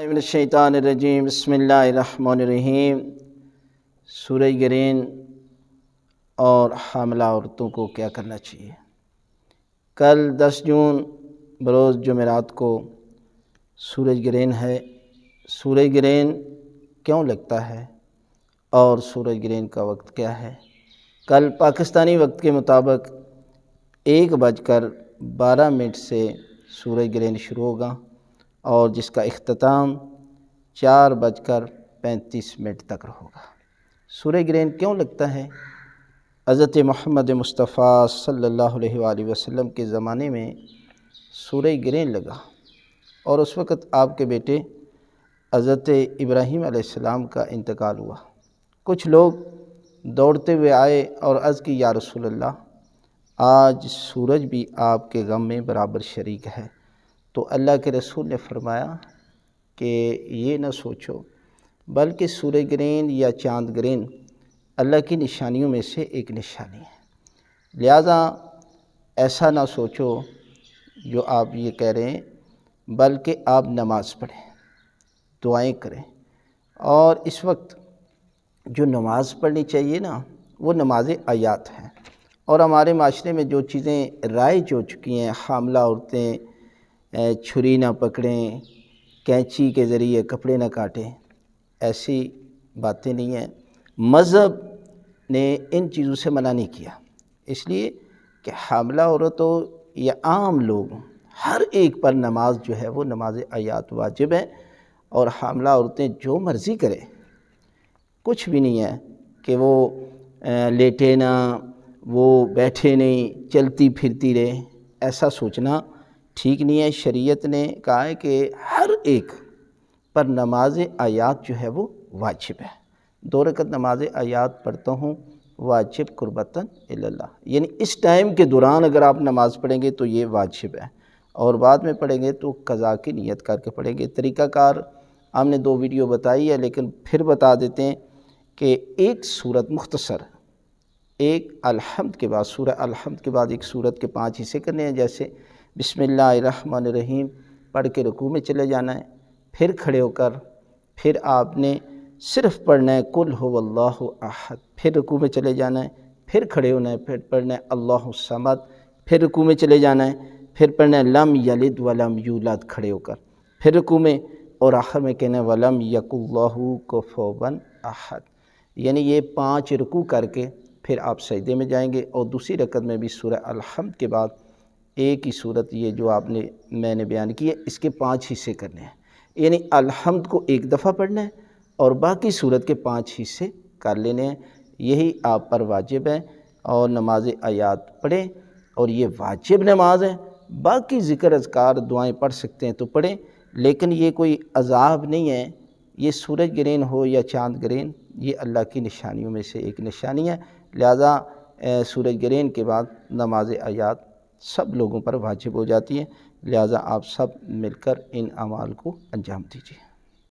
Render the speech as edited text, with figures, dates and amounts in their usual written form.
من الشیطان الرجیم بسم اللہ الرحمن الرحیم۔ سورہ گرین اور حاملہ عورتوں کو کیا کرنا چاہیے؟ کل 10 جون بروز جمعرات کو سورج گرہن ہے۔ سورج گرہن کیوں لگتا ہے اور سورج گرہن کا وقت کیا ہے؟ کل پاکستانی وقت کے مطابق 1:12 سے سورج گرہن شروع ہوگا اور جس کا اختتام 4:35 تک ہوگا۔ سورج گرہن کیوں لگتا ہے؟ حضرت محمد مصطفیٰ صلی اللہ علیہ وآلہ وسلم کے زمانے میں سورج گرہن لگا اور اس وقت آپ کے بیٹے حضرت ابراہیم علیہ السلام کا انتقال ہوا۔ کچھ لوگ دوڑتے ہوئے آئے اور عرض کی یا رسول اللہ، آج سورج بھی آپ کے غم میں برابر شریک ہے۔ تو اللہ کے رسول نے فرمایا کہ یہ نہ سوچو، بلکہ سورج گرہن یا چاند گرہن اللہ کی نشانیوں میں سے ایک نشانی ہے، لہذا ایسا نہ سوچو جو آپ یہ کہہ رہے ہیں، بلکہ آپ نماز پڑھیں، دعائیں کریں۔ اور اس وقت جو نماز پڑھنی چاہیے نا، وہ نماز آیات ہیں۔ اور ہمارے معاشرے میں جو چیزیں رائج ہو چکی ہیں، حاملہ عورتیں چھری نہ پکڑیں، کینچی کے ذریعے کپڑے نہ کاٹیں، ایسی باتیں نہیں ہیں۔ مذہب نے ان چیزوں سے منع نہیں کیا، اس لیے کہ حاملہ عورتوں یا عام لوگ ہر ایک پر نماز جو ہے وہ نماز آیات واجب ہے، اور حاملہ عورتیں جو مرضی کریں، کچھ بھی نہیں ہے کہ وہ لیٹے نہ، وہ بیٹھے نہیں، چلتی پھرتی رہے، ایسا سوچنا ٹھیک نہیں ہے۔ شریعت نے کہا ہے کہ ہر ایک پر نماز آیات جو ہے وہ واجب ہے۔ 2 رکعت نماز آیات پڑھتا ہوں واجب قربتاً اللہ، یعنی اس ٹائم کے دوران اگر آپ نماز پڑھیں گے تو یہ واجب ہے، اور بعد میں پڑھیں گے تو قضا کی نیت کر کے پڑھیں گے۔ طریقہ کار ہم نے 2 ویڈیو بتائی ہے، لیکن پھر بتا دیتے ہیں کہ ایک سورت مختصر، ایک الحمد کے بعد، سورہ الحمد کے بعد ایک سورت کے 5 حصے کرنے ہیں، جیسے بسم اللہ الرحمن الرحیم پڑھ کے رکوع میں چلے جانا ہے، پھر کھڑے ہو کر پھر آپ نے صرف پڑھنا ہے قل هو اللہ احد، پھر رکوع میں چلے جانا ہے، پھر کھڑے ہونا ہے، پھر پڑھنا ہے اللہ الصمد، پھر رکوع میں چلے جانا ہے، پھر پڑھنا ہے لم یلد ولم یولد کھڑے ہو کر، پھر رکوع میں، اور آخر میں کہنا ہے ولم یکن لہ کفوا احد۔ یعنی یہ 5 رکوع کر کے پھر آپ سجدے میں جائیں گے، اور دوسری رکعت میں بھی سورہ الحمد کے بعد ایک ہی صورت یہ جو میں نے بیان کی ہے، اس کے 5 حصے کرنے ہیں۔ یعنی الحمد کو ایک دفعہ پڑھنا ہے اور باقی صورت کے 5 حصے کر لینے ہیں، یہی آپ پر واجب ہے۔ اور نماز آیات پڑھیں، اور یہ واجب نماز ہے۔ باقی ذکر اذکار دعائیں پڑھ سکتے ہیں تو پڑھیں، لیکن یہ کوئی عذاب نہیں ہے۔ یہ سورج گرہن ہو یا چاند گرہن، یہ اللہ کی نشانیوں میں سے ایک نشانی ہے، لہذا سورج گرہن کے بعد نماز آیات سب لوگوں پر واجب ہو جاتی ہے، لہذا آپ سب مل کر ان اعمال کو انجام دیجیے۔